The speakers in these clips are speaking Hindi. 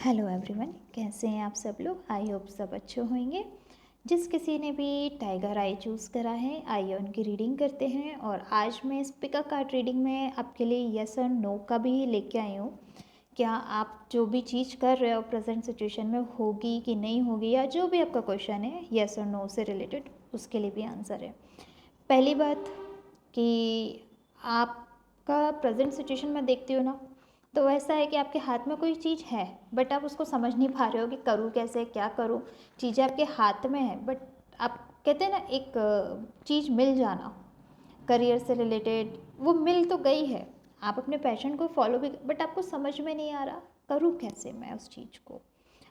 हेलो एवरीवन, कैसे हैं आप सब लोग। आई होप सब अच्छे होंगे। जिस किसी ने भी टाइगर आई चूज़ करा है, आइए उनकी रीडिंग करते हैं। और आज मैं इस पिका कार्ड रीडिंग में आपके लिए यस और नो का भी लेके आई हूँ। क्या आप जो भी चीज़ कर रहे हो प्रेजेंट सिचुएशन में होगी कि नहीं होगी, या जो भी आपका क्वेश्चन है यस और नो से रिलेटेड, उसके लिए भी आंसर है। पहली बात कि आपका प्रेजेंट सिचुएशन में देखती हो ना, तो ऐसा है कि आपके हाथ में कोई चीज़ है बट आप उसको समझ नहीं पा रहे हो कि करूँ कैसे, क्या करूँ। चीज़ें आपके हाथ में है बट आप कहते हैं ना, एक चीज़ मिल जाना करियर से रिलेटेड, वो मिल तो गई है। आप अपने पैशन को फॉलो भी, बट आपको समझ में नहीं आ रहा करूँ कैसे मैं उस चीज़ को,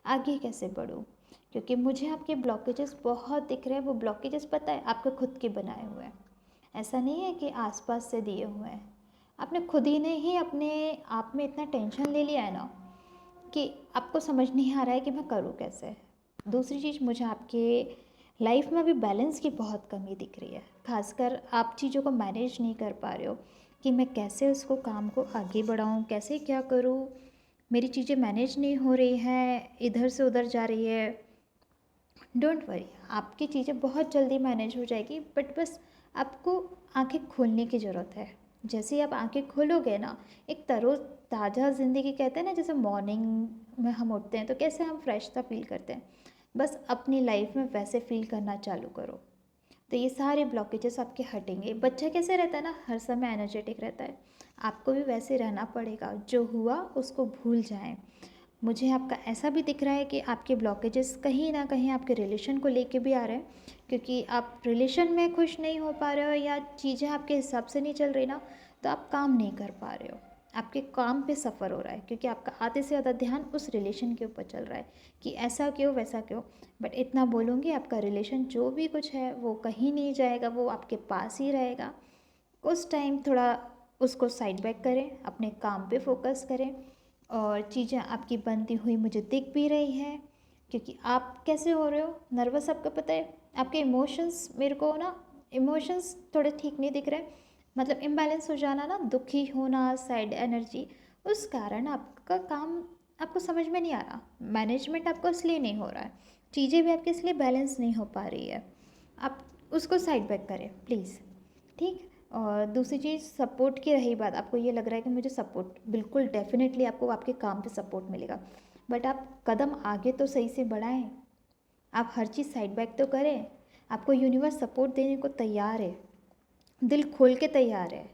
आगे कैसे बढ़ूँ। क्योंकि मुझे आपके ब्लॉकेजेस बहुत दिख रहे हैं। वो ब्लॉकेजेस पता है आपके खुद के बनाए हुए हैं, ऐसा नहीं है कि आसपास से दिए हुए हैं। आपने खुद ही ने ही अपने आप में इतना टेंशन ले लिया है ना कि आपको समझ नहीं आ रहा है कि मैं करूँ कैसे। दूसरी चीज़, मुझे आपके लाइफ में अभी बैलेंस की बहुत कमी दिख रही है। खासकर आप चीज़ों को मैनेज नहीं कर पा रहे हो कि मैं कैसे उसको काम को आगे बढ़ाऊँ, कैसे क्या करूँ। मेरी चीज़ें मैनेज नहीं हो रही हैं, इधर से उधर जा रही है। डोंट वरी, आपकी चीज़ें बहुत जल्दी मैनेज हो जाएगी, बट बस आपको आंखें खोलने की ज़रूरत है। जैसे ही आप आंखें खोलोगे ना, एक ताज़ा ज़िंदगी, कहते हैं ना, जैसे मॉर्निंग में हम उठते हैं तो कैसे हम फ्रेश सा फील करते हैं, बस अपनी लाइफ में वैसे फील करना चालू करो। तो ये सारे ब्लॉकेजेस आपके हटेंगे। बच्चा कैसे रहता है ना, हर समय एनर्जेटिक रहता है, आपको भी वैसे रहना पड़ेगा। जो हुआ उसको भूल जाएं। मुझे आपका ऐसा भी दिख रहा है कि आपके ब्लॉकेजेस कहीं ना कहीं आपके रिलेशन को लेके भी आ रहे हैं, क्योंकि आप रिलेशन में खुश नहीं हो पा रहे हो या चीज़ें आपके हिसाब से नहीं चल रही ना, तो आप काम नहीं कर पा रहे हो। आपके काम पे सफ़र हो रहा है क्योंकि आपका आधे से ज़्यादा ध्यान उस रिलेशन के ऊपर चल रहा है कि ऐसा क्यों वैसा क्यों। बट इतना बोलूँगी, आपका रिलेशन जो भी कुछ है वो कहीं नहीं जाएगा, वो आपके पास ही रहेगा। उस टाइम थोड़ा उसको साइड बैक करें, अपने काम पे फोकस करें। और चीज़ें आपकी बनती हुई मुझे दिख भी रही हैं, क्योंकि आप कैसे हो रहे हो नर्वस, आपको पता है। आपके इमोशंस मेरे को ना, इमोशंस थोड़े ठीक नहीं दिख रहे, मतलब इम्बैलेंस हो जाना ना, दुखी होना, सैड एनर्जी। उस कारण आपका काम आपको समझ में नहीं आ रहा, मैनेजमेंट आपको इसलिए नहीं हो रहा है, चीज़ें भी आपके इसलिए बैलेंस नहीं हो पा रही है। आप उसको साइड बैक करें प्लीज़, ठीक। और दूसरी चीज़, सपोर्ट की रही बात, आपको ये लग रहा है कि मुझे सपोर्ट, बिल्कुल डेफिनेटली आपको आपके काम पे सपोर्ट मिलेगा, बट आप कदम आगे तो सही से बढ़ाएं। आप हर चीज़ साइड बैक तो करें। आपको यूनिवर्स सपोर्ट देने को तैयार है, दिल खोल के तैयार है,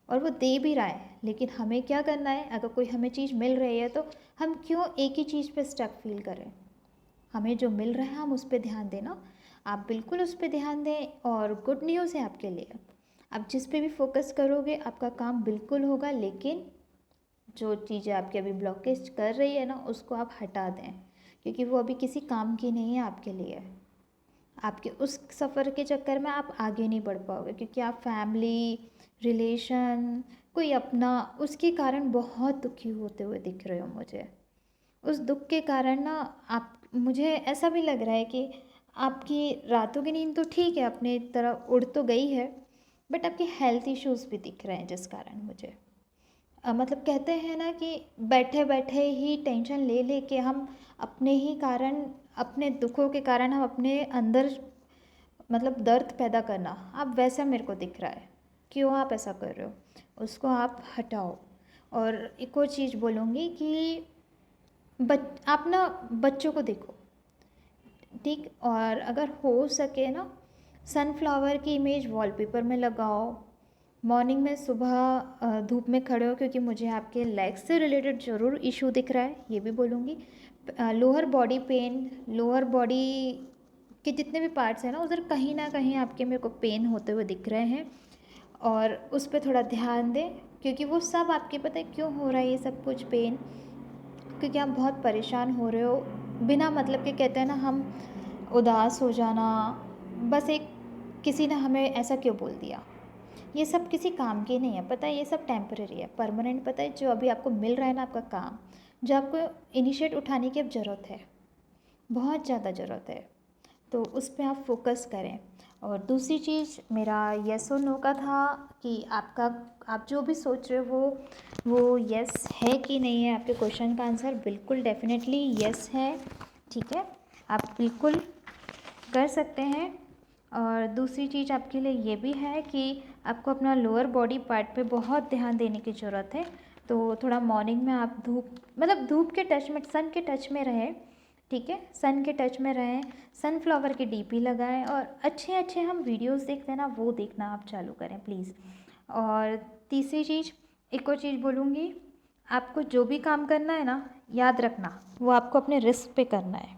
और वो दे भी रहा है। लेकिन हमें क्या करना है, अगर कोई हमें चीज़ मिल रही है तो हम क्यों एक ही चीज़ पे स्टक फील करें। हमें जो मिल रहा है हम उस पर ध्यान देना, आप बिल्कुल उस पर ध्यान दें। और गुड न्यूज़ है आपके लिए, आप जिस पे भी फोकस करोगे आपका काम बिल्कुल होगा। लेकिन जो चीज़ें आपके अभी ब्लॉकेज कर रही है ना, उसको आप हटा दें, क्योंकि वो अभी किसी काम की नहीं है आपके लिए। आपके उस सफ़र के चक्कर में आप आगे नहीं बढ़ पाओगे, क्योंकि आप फैमिली, रिलेशन, कोई अपना, उसके कारण बहुत दुखी होते हुए दिख रहे हो मुझे। उस दुख के कारण ना, आप, मुझे ऐसा भी लग रहा है कि आपकी रातों की नींद तो ठीक है, अपने तरफ उड़ तो गई है, बट आपके हेल्थ इश्यूज भी दिख रहे हैं, जिस कारण मुझे मतलब कहते हैं ना कि बैठे बैठे ही टेंशन ले ले के हम अपने ही कारण, अपने दुखों के कारण हम अपने अंदर मतलब दर्द पैदा करना, आप वैसा मेरे को दिख रहा है। क्यों आप ऐसा कर रहे हो, उसको आप हटाओ। और एक और चीज़ बोलूँगी कि आप ना बच्चों को देखो, ठीक। और अगर हो सके ना, सनफ्लावर की इमेज वॉलपेपर में लगाओ। मॉर्निंग में सुबह धूप में खड़े हो, क्योंकि मुझे आपके लेग्स से रिलेटेड ज़रूर इशू दिख रहा है, ये भी बोलूँगी। Lower body pain, lower body के जितने भी पार्ट्स हैं ना, उधर कहीं ना कहीं आपके मेरे को पेन होते हुए दिख रहे हैं। और उस पर थोड़ा ध्यान दें, क्योंकि वो सब आपके, पता है क्यों हो रहा है ये सब कुछ पेन, क्योंकि आप बहुत परेशान हो रहे हो बिना मतलब के। कहते हैं ना, हम उदास हो जाना, बस एक, किसी ने हमें ऐसा क्यों बोल दिया, ये सब किसी काम की नहीं है, पता है। ये सब टेम्परेरी है, परमानेंट पता है। जो अभी आपको मिल रहा है ना, आपका काम, जो आपको इनिशिएट उठाने की अब ज़रूरत है, बहुत ज़्यादा ज़रूरत है। तो उस पे आप फोकस करें। और दूसरी चीज़ मेरा येस और नो का था कि आप जो भी सोच रहे हो वो येस है कि नहीं है। आपके क्वेश्चन का आंसर बिल्कुल डेफिनेटली येस है, ठीक है, आप बिल्कुल कर सकते हैं। और दूसरी चीज़ आपके लिए ये भी है कि आपको अपना लोअर बॉडी पार्ट पे बहुत ध्यान देने की ज़रूरत है। तो थोड़ा मॉर्निंग में आप धूप के टच में, सन के टच में रहें, ठीक है, सन के टच में रहें, सनफ्लावर की डीपी लगाएं और अच्छे अच्छे हम वीडियोस देखते हैं ना, वो देखना आप चालू करें प्लीज़। और तीसरी चीज़, एक और चीज़ बोलूँगी, आपको जो भी काम करना है ना, याद रखना वो आपको अपने रिस्क पे करना है।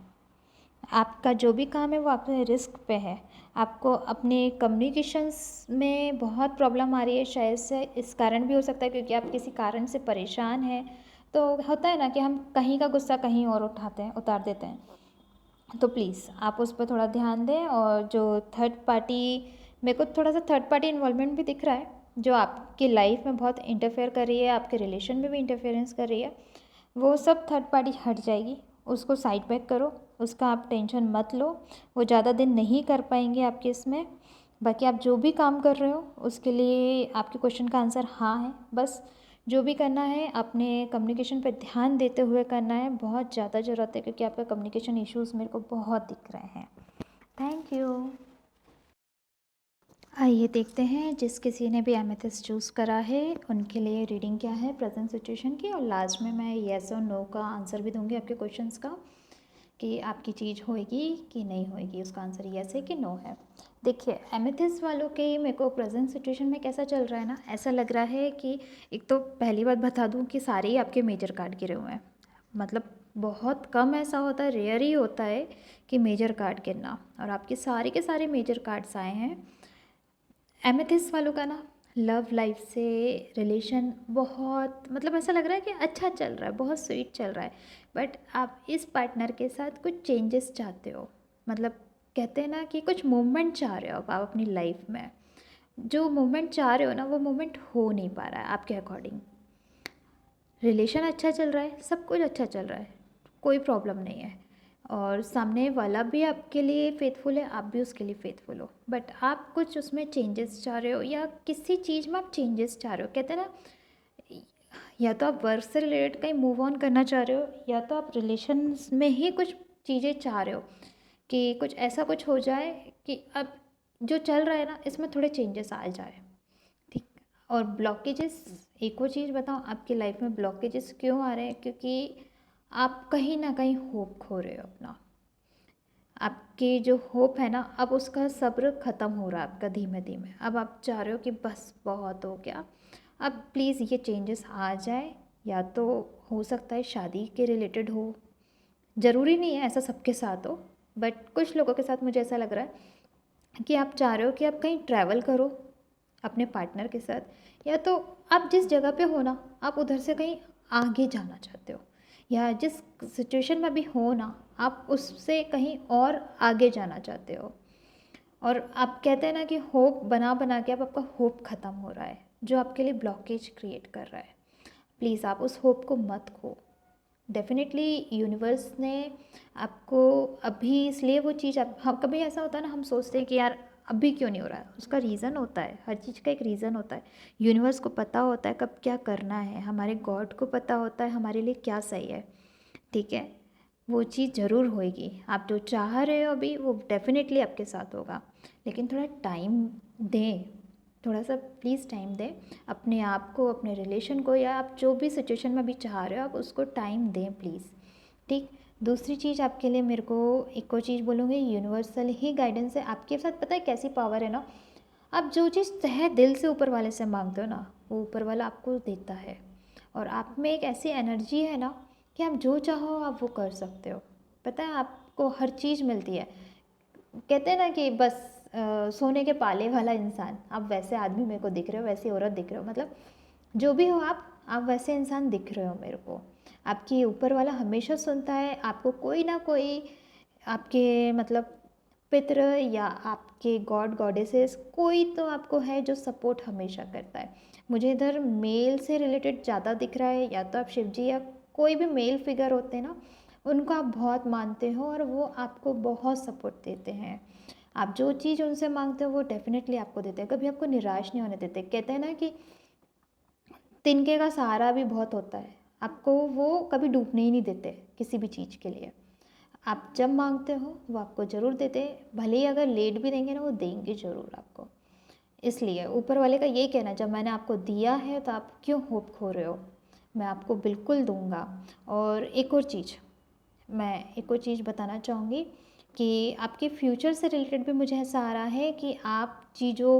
आपका जो भी काम है वो अपने रिस्क पे है। आपको अपने कम्युनिकेशंस में बहुत प्रॉब्लम आ रही है, शायद से इस कारण भी हो सकता है क्योंकि आप किसी कारण से परेशान हैं। तो होता है ना कि हम कहीं का गुस्सा कहीं और उतार देते हैं। तो प्लीज़ आप उस पर थोड़ा ध्यान दें। और जो थर्ड पार्टी, मेरे को थोड़ा सा थर्ड पार्टी इन्वॉल्वमेंट भी दिख रहा है जो आपकी लाइफ में बहुत इंटरफेयर कर रही है, आपके रिलेशन में भी इंटरफेरेंस कर रही है, वो सब थर्ड पार्टी हट जाएगी। उसको साइड बैक करो, उसका आप टेंशन मत लो। वो ज़्यादा दिन नहीं कर पाएंगे आपके इसमें। बाकी आप जो भी काम कर रहे हो उसके लिए आपके क्वेश्चन का आंसर हाँ है। बस जो भी करना है अपने कम्युनिकेशन पर ध्यान देते हुए करना है। बहुत ज़्यादा ज़रूरत है क्योंकि आपका कम्युनिकेशन इश्यूज़ मेरे को बहुत दिख रहे हैं। Thank you. आइए देखते हैं जिस किसी ने भी एमेथिस्ट चूज़ करा है उनके लिए रीडिंग क्या है प्रेजेंट सिचुएशन की। और लास्ट में मैं येस और नो का आंसर भी दूंगी आपके क्वेश्चंस का कि आपकी चीज़ होएगी कि नहीं होएगी, उसका आंसर येस है कि नो है। देखिए एमेथिस्ट वालों के मेरे को प्रेजेंट सिचुएशन में कैसा चल रहा है ना, ऐसा लग रहा है कि एक तो पहली बात बता दूं कि सारे ही आपके मेजर कार्ड गिरे हुए हैं। मतलब बहुत कम ऐसा होता है, रेयर ही होता है कि मेजर कार्ड गिरना, और आपके सारे के सारे मेजर कार्ड्स आए हैं। एमेथिस्ट वालों का ना लव लाइफ से रिलेशन बहुत, मतलब ऐसा लग रहा है कि अच्छा चल रहा है, बहुत स्वीट चल रहा है। बट आप इस पार्टनर के साथ कुछ चेंजेस चाहते हो। मतलब कहते हैं ना कि कुछ मूवमेंट चाह रहे हो आप अपनी लाइफ में। जो मूवमेंट चाह रहे हो ना वो मूवमेंट हो नहीं पा रहा है आपके अकॉर्डिंग। रिलेशन अच्छा चल रहा है, सब कुछ अच्छा चल रहा है, कोई प्रॉब्लम नहीं है। और सामने वाला भी आपके लिए फेथफुल है, आप भी उसके लिए फेथफुल हो। बट आप कुछ उसमें चेंजेस चाह रहे हो या किसी चीज़ में आप चेंजेस चाह रहे हो। कहते हैं ना, या तो आप वर्क से रिलेटेड कहीं मूव ऑन करना चाह रहे हो या तो आप रिलेशन्स में ही कुछ चीज़ें चाह रहे हो कि कुछ ऐसा कुछ हो जाए कि अब जो चल रहा है ना इसमें थोड़े चेंजेस आ जाए, ठीक। और ब्लॉकेजेस, एक और चीज़ बताऊँ, आपकी लाइफ में ब्लॉकेजेस क्यों आ रहे हैं? क्योंकि आप कहीं ना कहीं होप खो रहे हो अपना। आपके जो होप है ना, अब उसका सब्र ख़त्म हो रहा है आपका धीमे धीमे। अब आप चाह रहे हो कि बस बहुत हो गया, अब प्लीज़ ये चेंजेस आ जाए। या तो हो सकता है शादी के रिलेटेड हो, ज़रूरी नहीं है ऐसा सबके साथ हो, बट कुछ लोगों के साथ मुझे ऐसा लग रहा है कि आप चाह रहे हो कि आप कहीं ट्रैवल करो अपने पार्टनर के साथ। या तो आप जिस जगह पे हो ना, आप उधर से कहीं आगे जाना चाहते हो, या जिस सिचुएशन में भी हो ना आप उससे कहीं और आगे जाना चाहते हो। और आप कहते हैं ना कि होप बना बना के अब आपका होप ख़त्म हो रहा है, जो आपके लिए ब्लॉकेज क्रिएट कर रहा है। प्लीज़ आप उस होप को मत खो। डेफिनेटली यूनिवर्स ने आपको अभी इसलिए वो चीज़, आप हम कभी ऐसा होता है ना, हम सोचते हैं कि यार अभी क्यों नहीं हो रहा है, उसका रीज़न होता है, हर चीज़ का एक रीज़न होता है। यूनिवर्स को पता होता है कब क्या करना है, हमारे गॉड को पता होता है हमारे लिए क्या सही है, ठीक है। वो चीज़ ज़रूर होएगी, आप जो चाह रहे हो अभी वो डेफिनेटली आपके साथ होगा। लेकिन थोड़ा टाइम दें, थोड़ा सा प्लीज़ टाइम दें अपने आप को, अपने रिलेशन को, या आप जो भी सिचुएशन में अभी चाह रहे हो आप उसको टाइम दें प्लीज़, ठीक। दूसरी चीज़ आपके लिए मेरे को एक और चीज़ बोलूँगी, यूनिवर्सल ही गाइडेंस है आपके साथ। पता है कैसी पावर है ना, आप जो चीज़ तहे दिल से ऊपर वाले से मांगते हो ना वो ऊपर वाला आपको देता है। और आप में एक ऐसी एनर्जी है ना कि आप जो चाहो आप वो कर सकते हो। पता है आपको हर चीज़ मिलती है। कहते हैं ना कि बस सोने के पाले वाला इंसान, आप वैसे आदमी मेरे को दिख रहे हो, वैसी औरत दिख रहे हो, मतलब जो भी हो आप वैसे इंसान दिख रहे हो मेरे को। आपकी ऊपर वाला हमेशा सुनता है, आपको कोई ना कोई आपके मतलब पितृ या आपके गॉड गॉडेसेस कोई तो आपको है जो सपोर्ट हमेशा करता है। मुझे इधर मेल से रिलेटेड ज़्यादा दिख रहा है, या तो आप शिव जी या कोई भी मेल फिगर होते हैं ना उनको आप बहुत मानते हो और वो आपको बहुत सपोर्ट देते हैं। आप जो चीज़ उनसे मांगते हो वो डेफ़िनेटली आपको देते हैं, कभी आपको निराश नहीं होने देते। कहते हैं ना कि तिनके का सहारा भी बहुत होता है, आपको वो कभी डूबने ही नहीं देते किसी भी चीज़ के लिए। आप जब मांगते हो वो आपको ज़रूर देते, भले ही अगर लेट भी देंगे ना वो देंगे ज़रूर आपको। इसलिए ऊपर वाले का यही कहना है, जब मैंने आपको दिया है तो आप क्यों होप खो रहे हो, मैं आपको बिल्कुल दूंगा। और एक और चीज़ बताना चाहूँगी कि आपके फ्यूचर से रिलेटेड भी मुझे ऐसा आ रहा है कि आप चीज़ों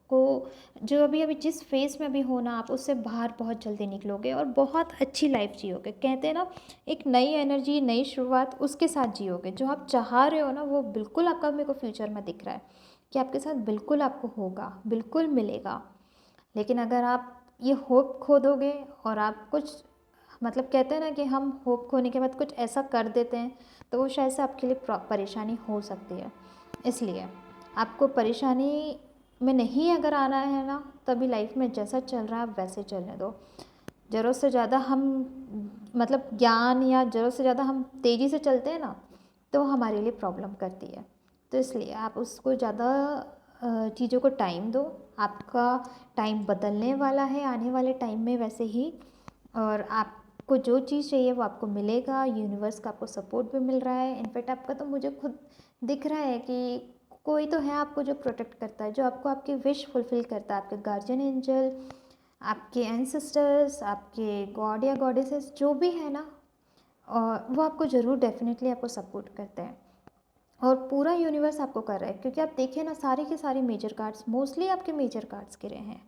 को, जो अभी अभी जिस फेज़ में अभी हो ना, आप उससे बाहर बहुत जल्दी निकलोगे और बहुत अच्छी लाइफ जियोगे। कहते हैं ना, एक नई एनर्जी, नई शुरुआत उसके साथ जियोगे। जो आप चाह रहे हो ना वो बिल्कुल आपका मेरे को फ्यूचर में दिख रहा है कि आपके साथ बिल्कुल आपको होगा, बिल्कुल मिलेगा। लेकिन अगर आप ये होप खो दोगे और आप कुछ, मतलब कहते हैं ना कि हम होप खोने के बाद कुछ ऐसा कर देते हैं, तो वो शायद से आपके लिए परेशानी हो सकती है। इसलिए आपको परेशानी में नहीं अगर आना है ना, तो अभी लाइफ में जैसा चल रहा है आप वैसे चलने दो। ज़रूरत से ज़्यादा हम, मतलब ज्ञान या ज़रूरत से ज़्यादा हम तेज़ी से चलते हैं ना, तो हमारे लिए प्रॉब्लम करती है। तो इसलिए आप उसको ज़्यादा चीज़ों को टाइम दो। आपका टाइम बदलने वाला है आने वाले टाइम में वैसे ही, और आपको जो चीज़ चाहिए वो आपको मिलेगा। यूनिवर्स का आपको सपोर्ट भी मिल रहा है। इनफैक्ट आपका तो मुझे खुद दिख रहा है कि कोई तो है आपको जो प्रोटेक्ट करता है, जो आपको आपकी विश फुलफिल करता है। आपके गार्जियन एंजल, आपके एंसेस्टर्स, आपके गॉड या गॉडेसेस जो भी है ना, और वो आपको ज़रूर डेफिनेटली आपको सपोर्ट करते हैं। और पूरा यूनिवर्स आपको कर रहा है, क्योंकि आप देखिए ना, सारे के सारे मेजर कार्ड्स, मोस्टली आपके मेजर कार्ड्स गिरे हैं।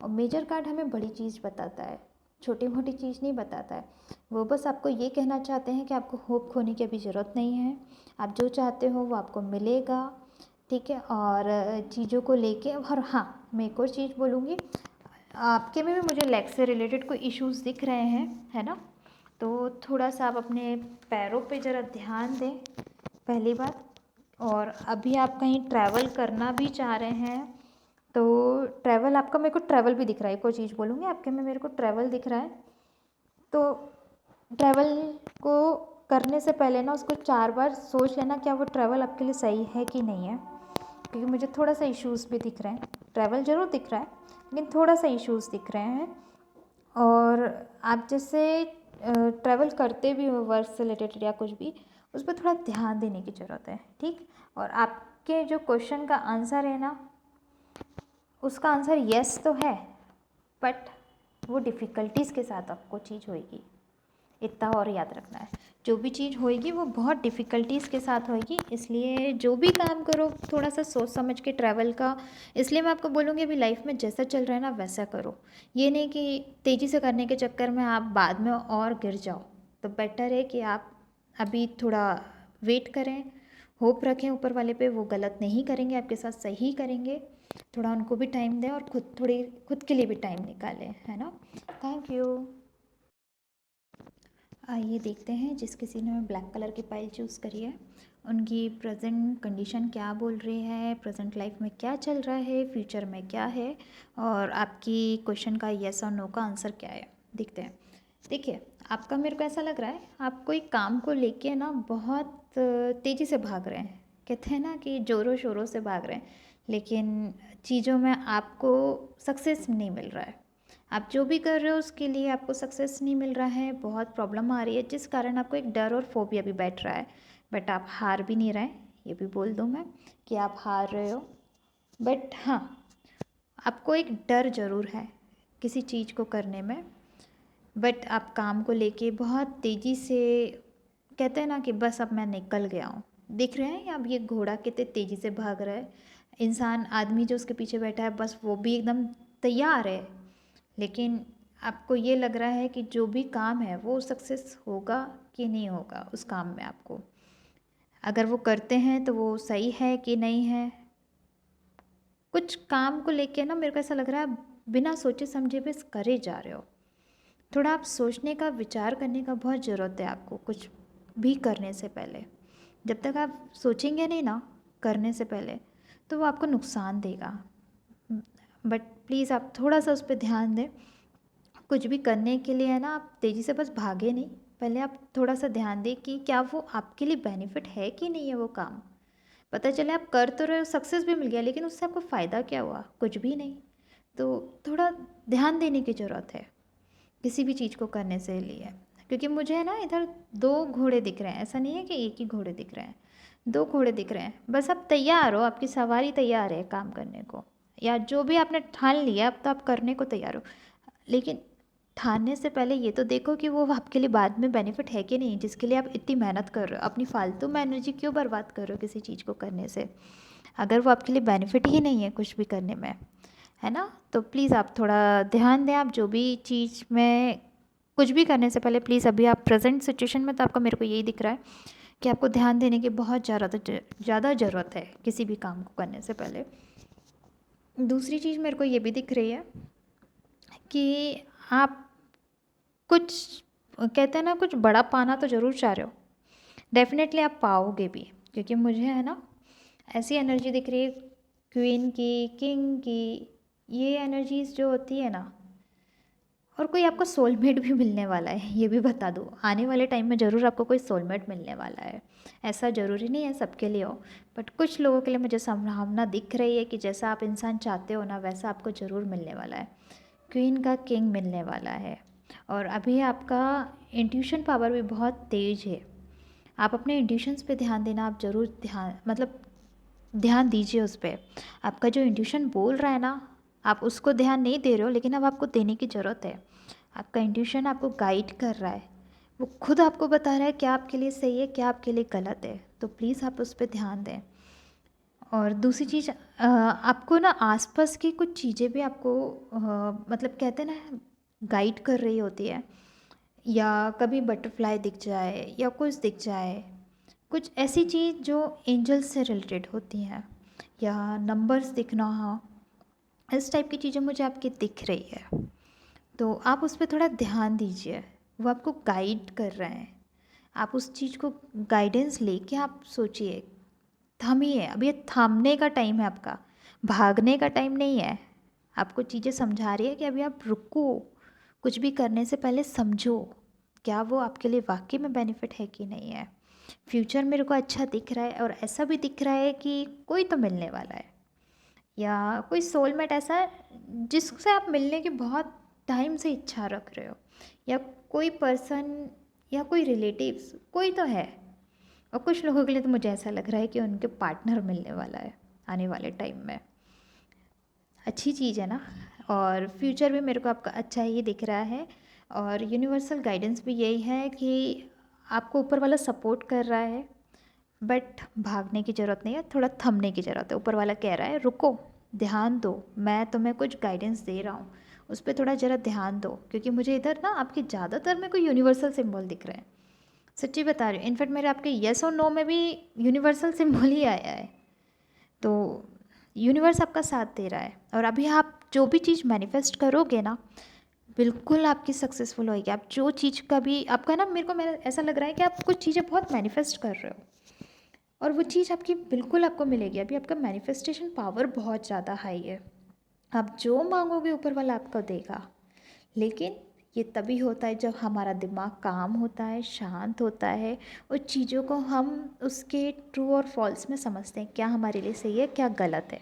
और मेजर कार्ड हमें बड़ी चीज़ बताता है, छोटी मोटी चीज़ नहीं बताता है। वो बस आपको ये कहना चाहते हैं कि आपको होप खोने की अभी ज़रूरत नहीं है। आप जो चाहते हो वो आपको मिलेगा, ठीक है। और चीज़ों को लेके, और हाँ, मैं एक और चीज़ बोलूँगी, आपके में भी मुझे लेग से रिलेटेड कोई इश्यूज़ दिख रहे हैं, है ना। तो थोड़ा सा आप अपने पैरों पे ज़रा ध्यान दें, पहली बात। और अभी आप कहीं ट्रैवल करना भी चाह रहे हैं, तो ट्रैवल आपका, मेरे को ट्रैवल भी दिख रहा है। कोई चीज़ बोलूँगी आपके में, मेरे को ट्रैवल दिख रहा है। तो ट्रैवल को करने से पहले ना उसको 4 बार सोच लेना, क्या वो ट्रैवल आपके लिए सही है कि नहीं है। क्योंकि मुझे थोड़ा सा इश्यूज़ भी दिख रहे हैं। ट्रैवल ज़रूर दिख रहा है, लेकिन थोड़ा सा इश्यूज़ दिख रहे हैं। और आप जैसे ट्रैवल करते भी हो वर्क से रिलेटेड या कुछ भी, उस पर थोड़ा ध्यान देने की ज़रूरत है, ठीक। और आपके जो क्वेश्चन का आंसर है ना, उसका आंसर यस तो है, बट वो डिफ़िकल्टीज़ के साथ आपको चीज़ होएगी। इतना और याद रखना है, जो भी चीज़ होएगी वो बहुत डिफ़िकल्टीज़ के साथ होएगी। इसलिए जो भी काम करो थोड़ा सा सोच समझ के ट्रैवल का। इसलिए मैं आपको बोलूँगी अभी लाइफ में जैसा चल रहा है ना वैसा करो। ये नहीं कि तेज़ी से करने के चक्कर में आप बाद में और गिर जाओ। तो बेटर है कि आप अभी थोड़ा वेट करें, होप रखें ऊपर वाले पे, वो गलत नहीं करेंगे, आपके साथ सही करेंगे। थोड़ा उनको भी टाइम दें और खुद के लिए भी टाइम निकालें, है ना। Thank you. आइए देखते हैं, जिस किसी ने ब्लैक कलर की पाइल चूज़ करी है उनकी प्रेजेंट कंडीशन क्या बोल रही है, प्रेजेंट लाइफ में क्या चल रहा है, फ्यूचर में क्या है, और आपकी क्वेश्चन का येस और नो का आंसर क्या है। देखते हैं। देखिए, आपका मेरे को ऐसा लग रहा है आप कोई काम को लेके ना बहुत तेज़ी से भाग रहे हैं। कहते हैं ना कि ज़ोरों शोरों से भाग रहे हैं, लेकिन चीज़ों में आपको सक्सेस नहीं मिल रहा है। आप जो भी कर रहे हो उसके लिए आपको सक्सेस नहीं मिल रहा है, बहुत प्रॉब्लम आ रही है, जिस कारण आपको एक डर और फोबिया भी बैठ रहा है। बट आप हार भी नहीं रहे, ये भी बोल दूँ मैं कि आप हार रहे हो। बट हाँ, आपको एक डर ज़रूर है किसी चीज़ को करने में। बट आप काम को लेके बहुत तेज़ी से, कहते हैं ना कि बस अब मैं निकल गया हूँ। दिख रहे हैं अब ये घोड़ा कितने तेज़ी से भाग रहा है, इंसान, आदमी जो उसके पीछे बैठा है बस वो भी एकदम तैयार है। लेकिन आपको ये लग रहा है कि जो भी काम है वो सक्सेस होगा कि नहीं होगा उस काम में। आपको अगर वो करते हैं तो वो सही है कि नहीं है। कुछ काम को लेके ना मेरे को ऐसा लग रहा है बिना सोचे समझे बस करे जा रहे हो। थोड़ा आप सोचने का, विचार करने का बहुत ज़रूरत है आपको कुछ भी करने से पहले। जब तक आप सोचेंगे नहीं ना करने से पहले, तो वो आपको नुकसान देगा। बट प्लीज़ आप थोड़ा सा उस पर ध्यान दें। कुछ भी करने के लिए है ना, आप तेज़ी से बस भागे नहीं, पहले आप थोड़ा सा ध्यान दें कि क्या वो आपके लिए बेनिफिट है कि नहीं है वो काम। पता चले आप कर तो रहे हो, सक्सेस भी मिल गया, लेकिन उससे आपको फ़ायदा क्या हुआ? कुछ भी नहीं। तो थोड़ा ध्यान देने की ज़रूरत है किसी भी चीज़ को करने से लिए। क्योंकि मुझे है ना इधर 2 घोड़े दिख रहे हैं, ऐसा नहीं है कि एक ही घोड़े दिख रहे हैं, 2 घोड़े दिख रहे हैं। बस आप तैयार हो, आपकी सवारी तैयार है काम करने को, या जो भी आपने ठान लिया अब तो आप करने को तैयार हो। लेकिन ठानने से पहले ये तो देखो कि वो आपके लिए बाद में बेनिफिट है कि नहीं, जिसके लिए आप इतनी मेहनत कर रहे हो। अपनी फालतू में एनर्जी क्यों बर्बाद कर रहे हो किसी चीज़ को करने से, अगर वो आपके लिए बेनिफिट ही नहीं है कुछ भी करने में, है ना? तो प्लीज़ आप थोड़ा ध्यान दें। आप जो भी चीज़ में कुछ भी करने से पहले प्लीज़, अभी आप प्रेजेंट सिचुएशन में तो आपका मेरे को यही दिख रहा है कि आपको ध्यान देने की बहुत ज़्यादा ज़रूरत है किसी भी काम को करने से पहले। दूसरी चीज़ मेरे को ये भी दिख रही है कि आप कुछ, कहते हैं ना, कुछ बड़ा पाना तो ज़रूर चाह रहे हो। डेफिनेटली आप पाओगे भी, क्योंकि मुझे है ना ऐसी एनर्जी दिख रही है क्वीन की, किंग की। ये एनर्जीज जो होती है ना, और कोई आपको सोलमेट भी मिलने वाला है, ये भी बता दूँ। आने वाले टाइम में ज़रूर आपको कोई सोलमेट मिलने वाला है। ऐसा ज़रूरी नहीं है सबके लिए हो, बट कुछ लोगों के लिए मुझे संभावना दिख रही है कि जैसा आप इंसान चाहते हो ना, वैसा आपको ज़रूर मिलने वाला है। क्वीन का किंग मिलने वाला है। और अभी आपका इंट्यूशन पावर भी बहुत तेज़ है। आप अपने इंट्यूशंस पे ध्यान देना, आप ज़रूर ध्यान, मतलब ध्यान दीजिए उस पे। आपका जो इंट्यूशन बोल रहा है ना, आप उसको ध्यान नहीं दे रहे हो, लेकिन अब आपको देने की ज़रूरत है। आपका इंट्यूशन आपको गाइड कर रहा है, वो खुद आपको बता रहा है क्या आपके लिए सही है, क्या आपके लिए गलत है। तो प्लीज़ आप उस पर ध्यान दें। और दूसरी चीज़, आपको ना आसपास की कुछ चीज़ें भी आपको मतलब कहते हैं ना गाइड कर रही होती है। या कभी बटरफ्लाई दिख जाए या कुछ दिख जाए, कुछ ऐसी चीज़ जो एंजल्स से रिलेटेड होती हैं, या नंबर्स दिखना हो, इस टाइप की चीज़ें मुझे आपकी दिख रही है। तो आप उस पर थोड़ा ध्यान दीजिए, वो आपको गाइड कर रहे हैं। आप उस चीज़ को गाइडेंस लेके आप सोचिए, थमिए। अब ये थामने का टाइम है आपका, भागने का टाइम नहीं है। आपको चीज़ें समझा रही है कि अभी आप रुको, कुछ भी करने से पहले समझो क्या वो आपके लिए वाकई में बेनिफिट है कि नहीं है। फ्यूचर मेरे को अच्छा दिख रहा है, और ऐसा भी दिख रहा है कि कोई तो मिलने वाला है, या कोई सोलमेट ऐसा है जिससे आप मिलने की बहुत टाइम से इच्छा रख रहे हो, या कोई पर्सन या कोई रिलेटिव्स कोई तो है। और कुछ लोगों के लिए तो मुझे ऐसा लग रहा है कि उनके पार्टनर मिलने वाला है आने वाले टाइम में। अच्छी चीज़ है ना। और फ्यूचर भी मेरे को आपका अच्छा ही दिख रहा है। और यूनिवर्सल गाइडेंस भी यही है कि आपको ऊपर वाला सपोर्ट कर रहा है, बट भागने की ज़रूरत नहीं है, थोड़ा थमने की ज़रूरत है। ऊपर वाला कह रहा है रुको, ध्यान दो, मैं तुम्हें कुछ गाइडेंस दे रहा हूँ, उस पर थोड़ा ज़रा ध्यान दो। क्योंकि मुझे इधर ना आपके ज़्यादातर में कोई यूनिवर्सल सिंबल दिख रहे हैं, सच्ची बता रही हूँ। इनफैक्ट मेरे आपके येस और नो में भी यूनिवर्सल सिंबल ही आया है। तो यूनिवर्स आपका साथ दे रहा है, और अभी आप जो भी चीज़ मैनिफेस्ट करोगे ना, बिल्कुल आपकी सक्सेसफुल होगी। आप जो चीज़ का भी आपका ना, मेरे को मेरा ऐसा लग रहा है कि आप कुछ चीज़ें बहुत मैनिफेस्ट कर रहे हो, और वो चीज़ आपकी बिल्कुल आपको मिलेगी। अभी आपका मैनिफेस्टेशन पावर बहुत ज़्यादा हाई है। आप जो मांगोगे ऊपर वाला आपको देगा। लेकिन ये तभी होता है जब हमारा दिमाग काम होता है, शांत होता है, और चीज़ों को हम उसके ट्रू और फॉल्स में समझते हैं, क्या हमारे लिए सही है क्या गलत है।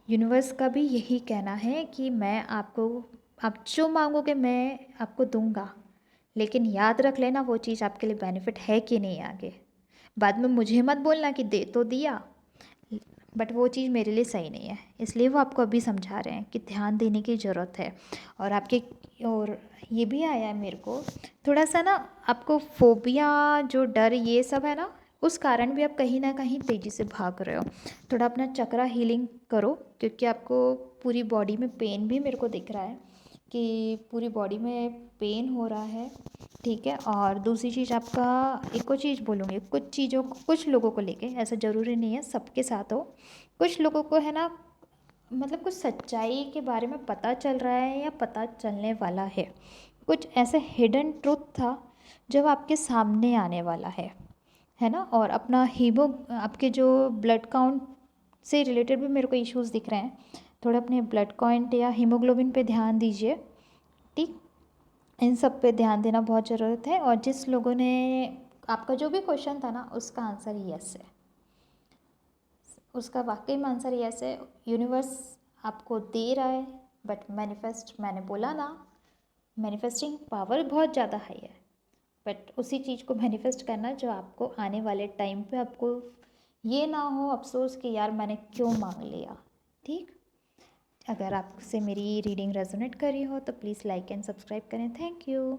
यूनिवर्स का भी यही कहना है कि मैं आपको, आप जो मांगोगे मैं आपको दूंगा, लेकिन याद रख लेना वो चीज़ आपके लिए बेनिफिट है कि नहीं आगे। बाद में मुझे मत बोलना कि दे तो दिया, बट वो चीज़ मेरे लिए सही नहीं है। इसलिए वो आपको अभी समझा रहे हैं कि ध्यान देने की ज़रूरत है। और आपके, और ये भी आया है मेरे को थोड़ा सा ना, आपको फोबिया, जो डर ये सब है ना, उस कारण भी आप कहीं ना कहीं तेज़ी से भाग रहे हो। थोड़ा अपना चक्रा हीलिंग करो, क्योंकि आपको पूरी बॉडी में पेन भी मेरे को दिख रहा है कि पूरी बॉडी में पेन हो रहा है। ठीक है। और दूसरी चीज़, आपका एक और चीज़ बोलूँगी, कुछ चीज़ों को, कुछ लोगों को लेके, ऐसा ज़रूरी नहीं है सबके साथ हो, कुछ लोगों को है ना, मतलब कुछ सच्चाई के बारे में पता चल रहा है या पता चलने वाला है। कुछ ऐसे हिडन ट्रुथ था जब आपके सामने आने वाला है ना। और अपना आपके जो ब्लड काउंट से रिलेटेड भी मेरे को इश्यूज़ दिख रहे हैं। थोड़ा अपने ब्लड काउंट या हीमोग्लोबिन पे ध्यान दीजिए। ठीक। इन सब पे ध्यान देना बहुत ज़रूरत है। और जिस लोगों ने आपका जो भी क्वेश्चन था ना उसका आंसर यस है, उसका वाकई में आंसर यस है। यूनिवर्स आपको दे रहा है, बट मैनिफेस्ट, मैंने बोला ना, मैनिफेस्टिंग पावर बहुत ज़्यादा हाई है, बट उसी चीज़ को मैनिफेस्ट करना जो आपको आने वाले टाइम पे आपको ये ना हो अफसोस कि यार मैंने क्यों मांग लिया। ठीक, अगर आपसे मेरी रीडिंग रेजोनेट कर रही हो तो प्लीज़ लाइक एंड सब्सक्राइब करें। Thank you.